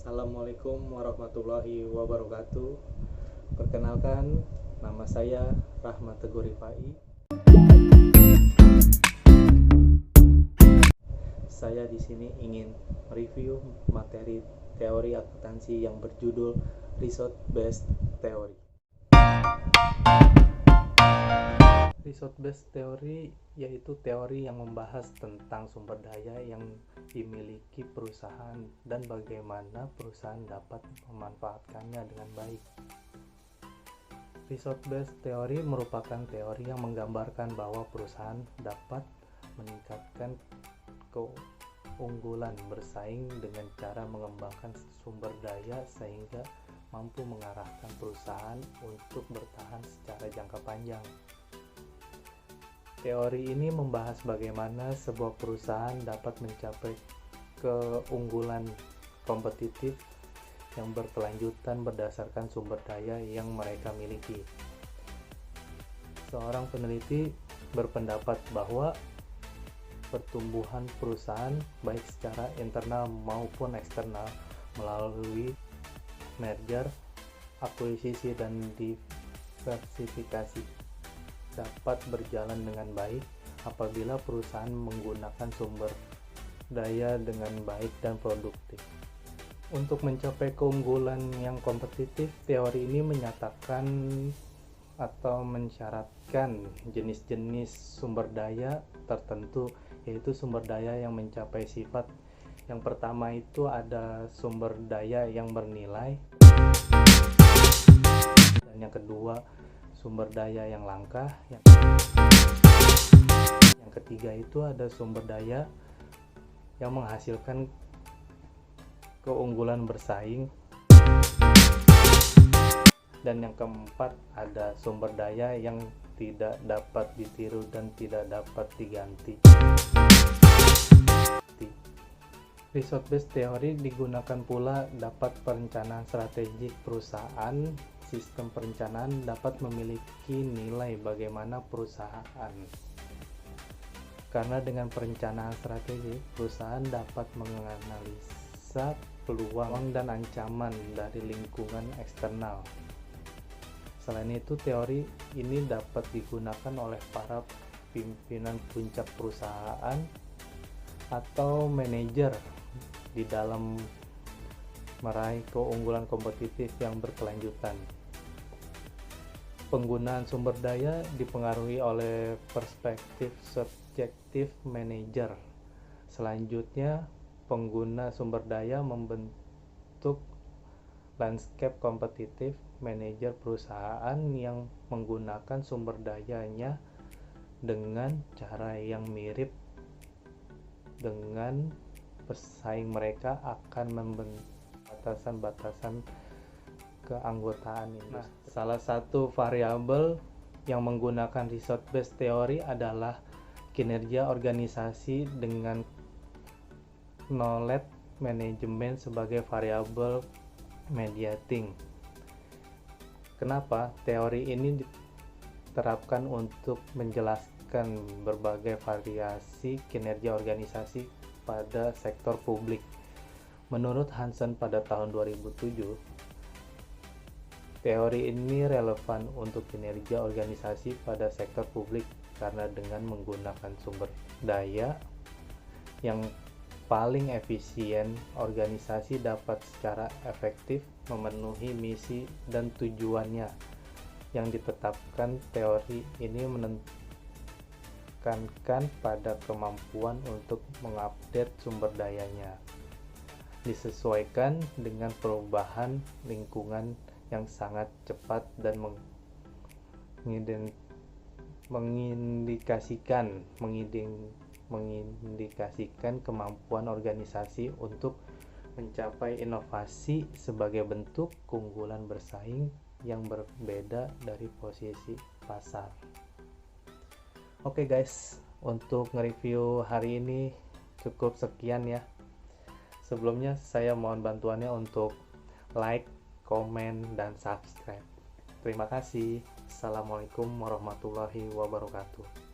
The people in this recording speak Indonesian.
Assalamualaikum warahmatullahi wabarakatuh. Perkenalkan, nama saya Rahmat Teguh Rifai. Saya di sini ingin mereview materi teori akuntansi yang berjudul Result Based Theory. Result Based Theory yaitu teori yang membahas tentang sumber daya yang dimiliki perusahaan dan bagaimana perusahaan dapat memanfaatkannya dengan baik. Result Based Theory merupakan teori yang menggambarkan bahwa perusahaan dapat meningkatkan keunggulan bersaing dengan cara mengembangkan sumber daya sehingga mampu mengarahkan perusahaan untuk bertahan secara jangka panjang. Teori ini membahas bagaimana sebuah perusahaan dapat mencapai keunggulan kompetitif yang berkelanjutan berdasarkan sumber daya yang mereka miliki. Seorang peneliti berpendapat bahwa pertumbuhan perusahaan baik secara internal maupun eksternal melalui merger, akuisisi, dan diversifikasi dapat berjalan dengan baik apabila perusahaan menggunakan sumber daya dengan baik dan produktif. Untuk mencapai keunggulan yang kompetitif, teori ini menyatakan atau mensyaratkan jenis-jenis sumber daya tertentu, yaitu sumber daya yang mencapai sifat. Yang pertama itu ada sumber daya yang bernilai, dan yang kedua sumber daya yang langka, yang ketiga itu ada sumber daya yang menghasilkan keunggulan bersaing, dan yang keempat ada sumber daya yang tidak dapat ditiru dan tidak dapat diganti. Result Based Theory digunakan pula dapat perencanaan strategik perusahaan. Sistem perencanaan dapat memiliki nilai bagaimana perusahaan. Karena dengan perencanaan strategik, perusahaan dapat menganalisa peluang dan ancaman dari lingkungan eksternal. Selain itu, teori ini dapat digunakan oleh para pimpinan puncak perusahaan atau manajer di dalam meraih keunggulan kompetitif yang berkelanjutan. Penggunaan sumber daya dipengaruhi oleh perspektif subjektif manajer. Selanjutnya, pengguna sumber daya membentuk landscape kompetitif manajer perusahaan yang menggunakan sumber dayanya dengan cara yang mirip dengan pesaing mereka akan membentuk batasan-batasan keanggotaan ini. Salah satu variabel yang menggunakan result based theory adalah kinerja organisasi dengan knowledge management sebagai variabel mediating. Kenapa teori ini diterapkan untuk menjelaskan berbagai variasi kinerja organisasi pada sektor publik? Menurut Hansen pada tahun 2007, teori ini relevan untuk kinerja organisasi pada sektor publik karena dengan menggunakan sumber daya yang paling efisien, organisasi dapat secara efektif memenuhi misi dan tujuannya yang ditetapkan. Teori ini menekankan pada kemampuan untuk mengupdate sumber dayanya disesuaikan dengan perubahan lingkungan yang sangat cepat dan mengindikasikan kemampuan organisasi untuk mencapai inovasi sebagai bentuk keunggulan bersaing yang berbeda dari posisi pasar. Oke guys, untuk nge-review hari ini cukup sekian ya. Sebelumnya saya mohon bantuannya untuk like, komen, dan subscribe. Terima kasih. Assalamualaikum warahmatullahi wabarakatuh.